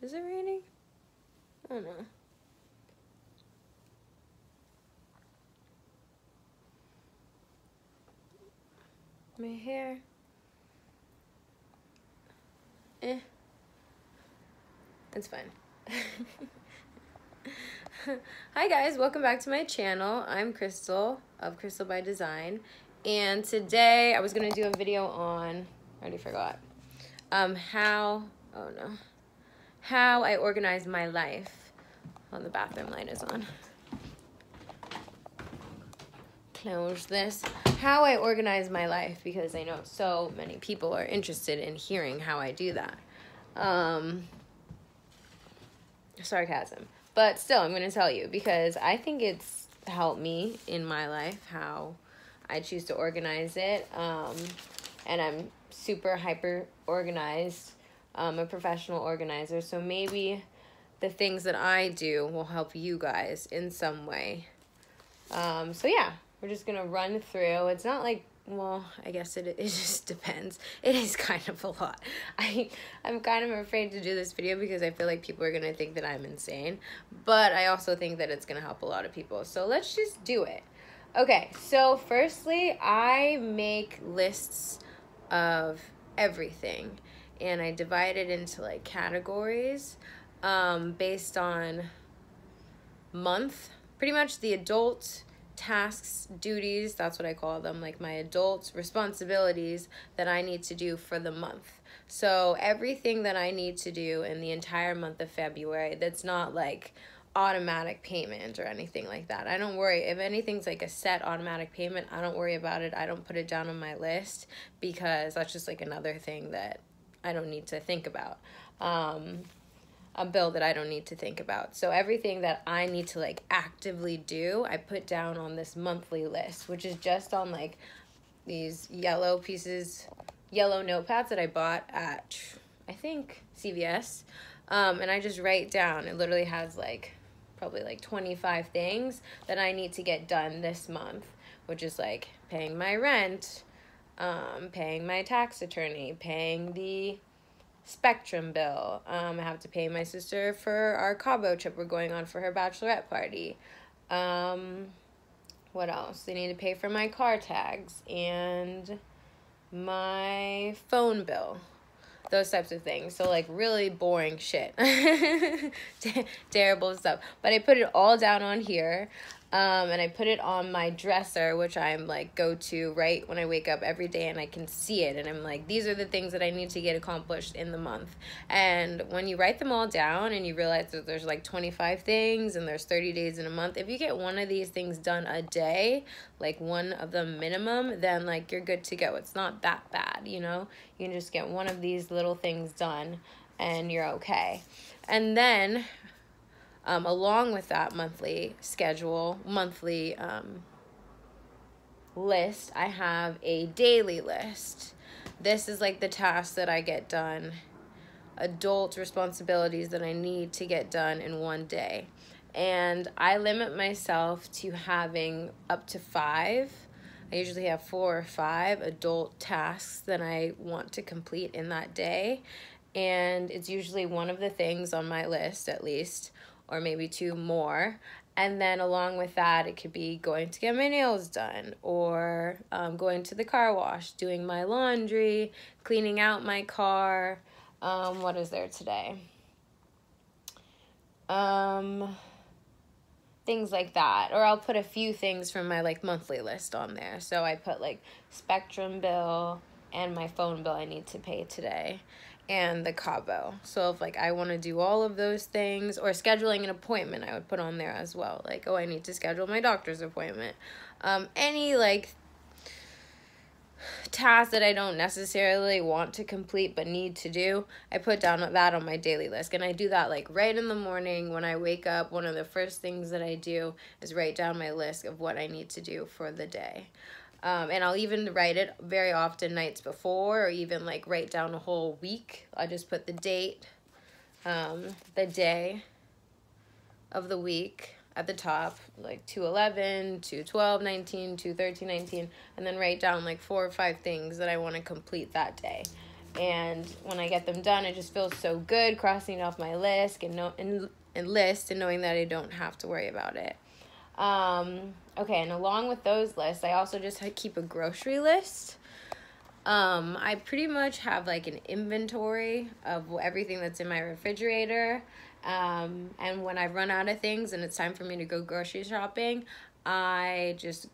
Is it raining? I don't know. My hair. It's fine. Hi guys, welcome back to my channel. I'm Crystal of Crystal by Design, and today I was gonna do a video on, I already forgot, how I organize my life. Oh, the bathroom light is on. Close this. How I organize my life, because I know so many people are interested in hearing how I do that. Sarcasm. But still, I'm going to tell you because I think it's helped me in my life how I choose to organize it. And I'm super hyper organized. I'm a professional organizer. So maybe the things that I do will help you guys in some way. So yeah, we're just going to run through. It's not like, well, I guess it just depends. It is kind of a lot. I'm kind of afraid to do this video because I feel like people are going to think that I'm insane. But I also think that it's going to help a lot of people. So let's just do it. Okay, so firstly, I make lists of everything. And I divide it into like categories based on month. Pretty much the adult tasks, duties, that's what I call them, like my adult responsibilities that I need to do for the month. So everything that I need to do in the entire month of February that's not like automatic payment or anything like that. I don't worry. If anything's like a set automatic payment, I don't worry about it. I don't put it down on my list because that's just like another thing that I don't need to think about. A bill that I don't need to think about. So everything that I need to like actively do, I put down on this monthly list, which is just on like these yellow notepads that I bought at, I think, CVS. And I just write down, it literally has like probably like 25 things that I need to get done this month, which is like paying my rent, paying my tax attorney, paying the Spectrum bill. I have to pay my sister for our Cabo trip we're going on for her bachelorette party. What else? They need to pay for my car tags and my phone bill. Those types of things. So like really boring shit. Terrible stuff. But I put it all down on here. And I put it on my dresser, which I'm like go to right when I wake up every day, and I can see it, and I'm like, these are the things that I need to get accomplished in the month. And when you write them all down and you realize that there's like 25 things and there's 30 days in a month, if you get one of these things done a day, like one of them minimum, then like you're good to go. It's not that bad, you know? You can just get one of these little things done and you're okay. And then along with that monthly list, I have a daily list. This is like the tasks that I get done, adult responsibilities that I need to get done in one day. And I limit myself to having up to 5. I usually have 4 or 5 adult tasks that I want to complete in that day. And it's usually one of the things on my list at least, or maybe 2 more. And then along with that, it could be going to get my nails done, or going to the car wash, doing my laundry, cleaning out my car. What is there today? Things like that. Or I'll put a few things from my like monthly list on there. So I put like Spectrum bill and my phone bill I need to pay today, and the Cabo. So if like I want to do all of those things, or scheduling an appointment, I would put on there as well. Like, oh, I need to schedule my doctor's appointment. Any like task that I don't necessarily want to complete but need to do, I put down that on my daily list. And I do that like right in the morning when I wake up. One of the first things that I do is write down my list of what I need to do for the day. And I'll even write it very often nights before, or even like write down a whole week. I just put the date, the day of the week at the top, like 2/11, 2/12/19, 2/13/19, and then write down like 4 or 5 things that I want to complete that day. And when I get them done, it just feels so good crossing it off my list and knowing that I don't have to worry about it. Okay, and along with those lists, I also just keep a grocery list. I pretty much have like an inventory of everything that's in my refrigerator. And when I run out of things and it's time for me to go grocery shopping, I just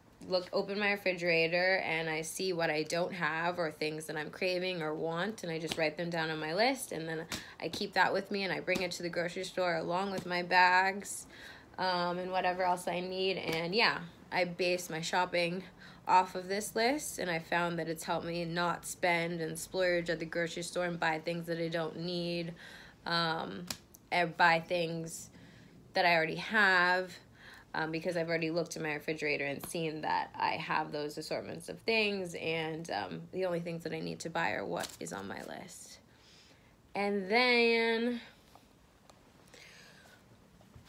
open my refrigerator and I see what I don't have or things that I'm craving or want, and I just write them down on my list, and then I keep that with me and I bring it to the grocery store along with my bags, and whatever else I need. And yeah, I base my shopping off of this list, and I found that it's helped me not spend and splurge at the grocery store and buy things that I don't need, and buy things that I already have, because I've already looked in my refrigerator and seen that I have those assortments of things, and the only things that I need to buy are what is on my list. And then,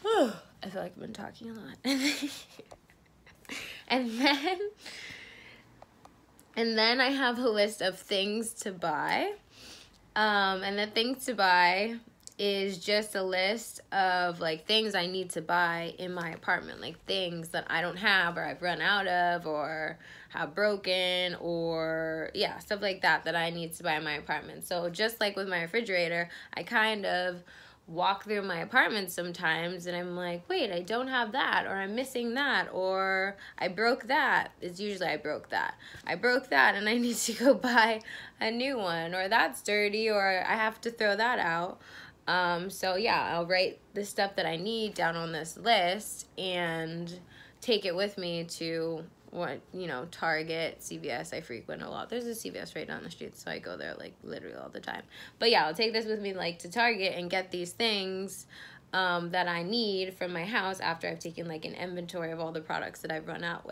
I feel like I've been talking a lot. And then I have a list of things to buy. And the things to buy is just a list of like things I need to buy in my apartment, like things that I don't have or I've run out of or have broken, or yeah, stuff like that I need to buy in my apartment. So just like with my refrigerator, I kind of walk through my apartment sometimes and I'm like, wait, I don't have that, or I'm missing that, or I broke that. It's usually I broke that and I need to go buy a new one, or that's dirty, or I have to throw that out. So yeah, I'll write the stuff that I need down on this list and take it with me to Target, CVS. I frequent a lot. There's a CVS right down the street, so I go there like literally all the time. But yeah, I'll take this with me like to Target and get these things that I need from my house after I've taken like an inventory of all the products that I've run out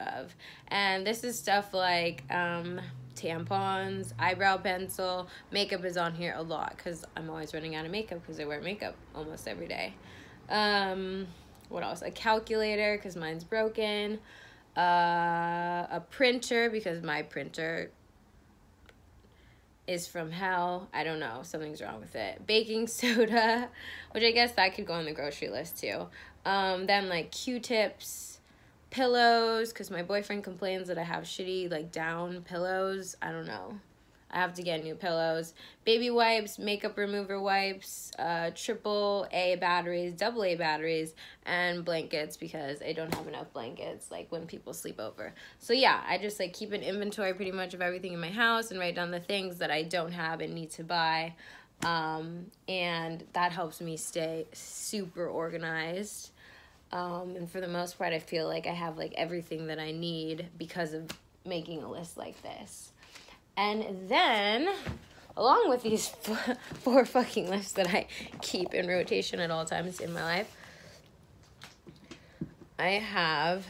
of. And this is stuff like tampons, eyebrow pencil, makeup is on here a lot because I'm always running out of makeup because I wear makeup almost every day. What else? A calculator because mine's broken. A printer because my printer is from hell. I don't know. Something's wrong with it. Baking soda, which I guess that could go on the grocery list too. Then like Q-tips, pillows, because my boyfriend complains that I have shitty like down pillows. I don't know. I have to get new pillows. Baby wipes, makeup remover wipes, AAA batteries, AA batteries, and blankets because I don't have enough blankets like when people sleep over. So yeah, I just like keep an inventory pretty much of everything in my house and write down the things that I don't have and need to buy. And that helps me stay super organized. And for the most part, I feel like I have like everything that I need because of making a list like this. And then, along with these four fucking lists that I keep in rotation at all times in my life, I have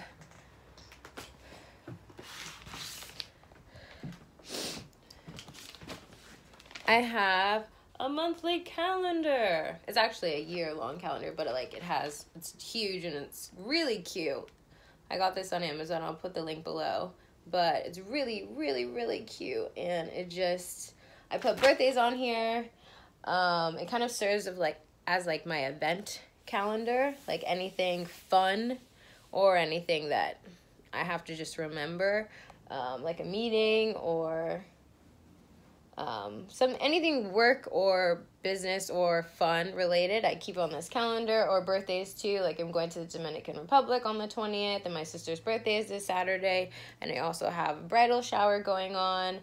a monthly calendar. It's actually a year-long calendar, but it's huge and it's really cute. I got this on Amazon. I'll put the link below. But it's really, really, really cute. And I put birthdays on here. It kind of serves as my event calendar. Like anything fun or anything that I have to just remember. Like a meeting or anything work or business or fun related, I keep on this calendar, or birthdays too. Like I'm going to the Dominican Republic on the 20th, and my sister's birthday is this Saturday, and I also have a bridal shower going on.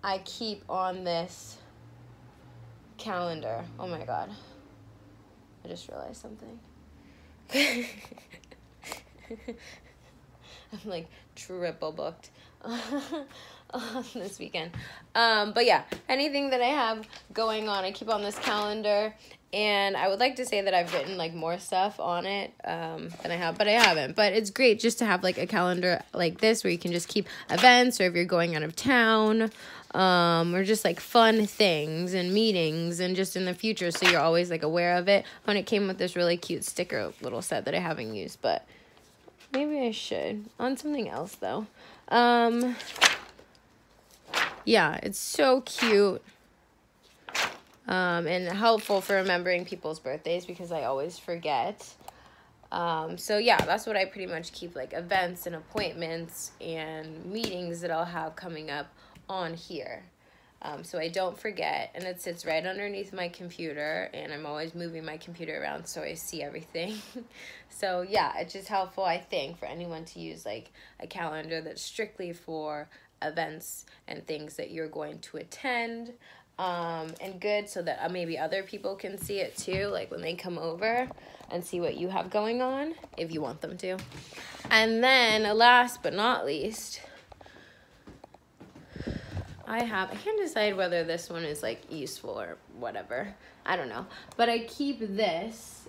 I keep on this calendar. Oh my god. I just realized something. I'm like triple booked this weekend. But yeah, anything that I have going on, I keep on this calendar. And I would like to say that I've written like more stuff on it than I have, but I haven't. But it's great just to have like a calendar like this where you can just keep events, or if you're going out of town, or just like fun things and meetings and just in the future, so you're always like aware of it. And it came with this really cute sticker little set that I haven't used, but maybe I should on something else though. yeah, it's so cute. And helpful for remembering people's birthdays because I always forget. So yeah, that's what I pretty much keep, like events and appointments and meetings that I'll have coming up on here. So I don't forget, and it sits right underneath my computer, and I'm always moving my computer around so I see everything. So yeah, it's just helpful, I think, for anyone to use like a calendar that's strictly for events and things that you're going to attend. And good so that maybe other people can see it too, like when they come over and see what you have going on, if you want them to. And then last but not least, I can't decide whether this one is like useful or whatever. I don't know. But I keep this.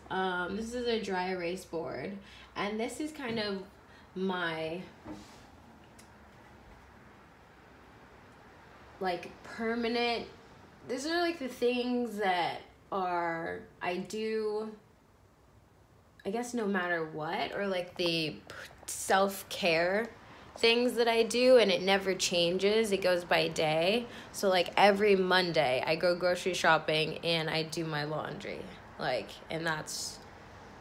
This is a dry erase board. And this is kind of my like permanent, these are like the things that I do, I guess, no matter what, or like the self-care things that I do, and it never changes. It goes by day. So like every Monday I go grocery shopping and I do my laundry, and that's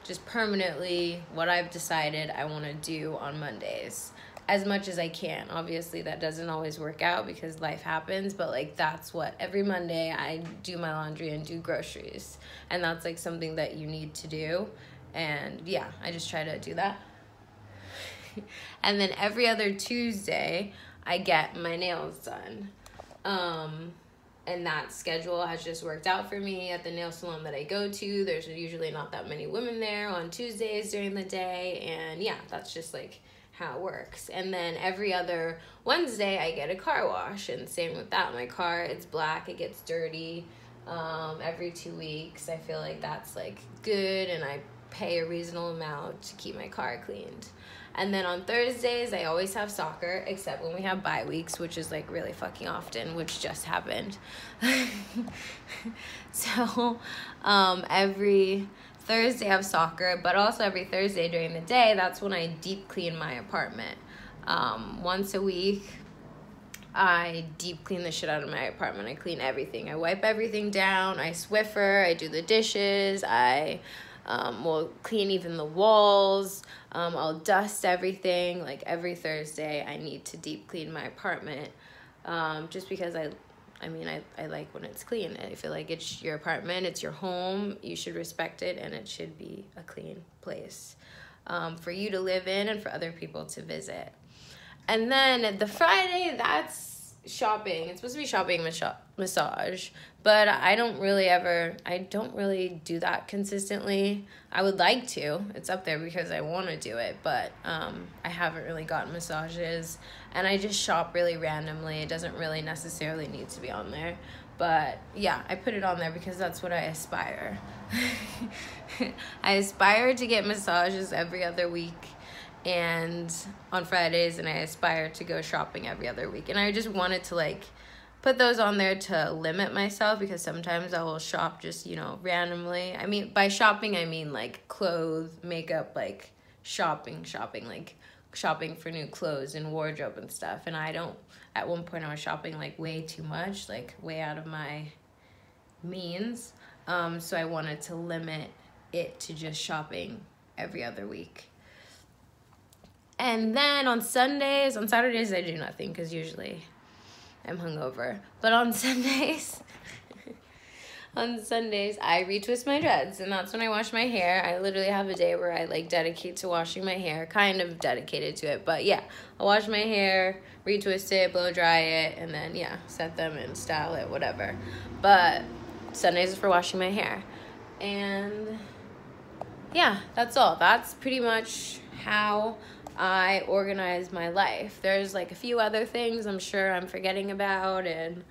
just permanently what I've decided I want to do on Mondays, as much as I can. Obviously that doesn't always work out because life happens, but like that's what every Monday I do my laundry and do groceries, and that's like something that you need to do. And yeah, I just try to do that. And then every other Tuesday I get my nails done. And that schedule has just worked out for me at the nail salon that I go to. There's usually not that many women there on Tuesdays during the day, and yeah, that's just like how it works. And then every other Wednesday I get a car wash, and same with that. My car, it's black, it gets dirty every 2 weeks. I feel like that's like good, and I pay a reasonable amount to keep my car cleaned. And then on Thursdays I always have soccer, except when we have bye weeks, which is like really fucking often, which just happened. So every Thursday I have soccer, but also every Thursday during the day, that's when I deep clean my apartment. Once a week I deep clean the shit out of my apartment. I clean everything. I wipe everything down. I Swiffer. I do the dishes. I will clean even the walls. I'll dust everything. Like every Thursday I need to deep clean my apartment, just because I like when it's clean. I feel like it's your apartment, it's your home, you should respect it, and it should be a clean place for you to live in and for other people to visit. And then the Friday, that's shopping. It's supposed to be shopping massage, but I don't really do that consistently. I would like to. It's up there because I want to do it, but I haven't really gotten massages, and I just shop really randomly. It doesn't really necessarily need to be on there, but yeah, I put it on there because that's what I aspire. I aspire to get massages every other week and on Fridays, and I aspire to go shopping every other week. And I just wanted to like put those on there to limit myself, because sometimes I will shop just, randomly. I mean, by shopping, I mean like clothes, makeup, like shopping, like shopping for new clothes and wardrobe and stuff. And at one point I was shopping like way too much, like way out of my means. So I wanted to limit it to just shopping every other week. And then on Saturdays I do nothing because usually I'm hungover. But on Sundays, I retwist my dreads, and that's when I wash my hair. I literally have a day where I like dedicate to washing my hair, kind of dedicated to it. But yeah, I'll wash my hair, retwist it, blow dry it, and then yeah, set them and style it, whatever. But Sundays is for washing my hair. And yeah, that's all. That's pretty much how I organize my life. There's like a few other things I'm sure I'm forgetting about, and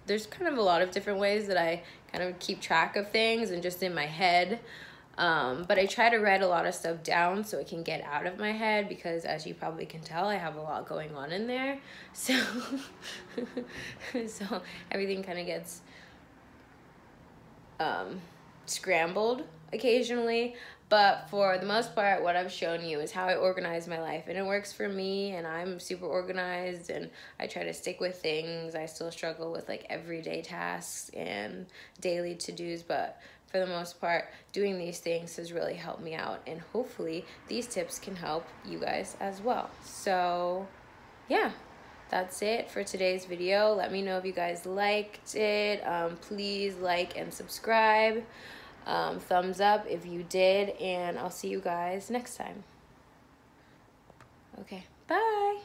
there's kind of a lot of different ways that I kind of keep track of things and just in my head. But I try to write a lot of stuff down so it can get out of my head, because as you probably can tell, I have a lot going on in there. So, so everything kind of gets scrambled occasionally. But for the most part, what I've shown you is how I organize my life, and it works for me, and I'm super organized, and I try to stick with things. I still struggle with like everyday tasks and daily to-dos, but for the most part, doing these things has really helped me out, and hopefully these tips can help you guys as well. So yeah, that's it for today's video. Let me know if you guys liked it. Please like and subscribe. Thumbs up if you did, and I'll see you guys next time. Okay, bye.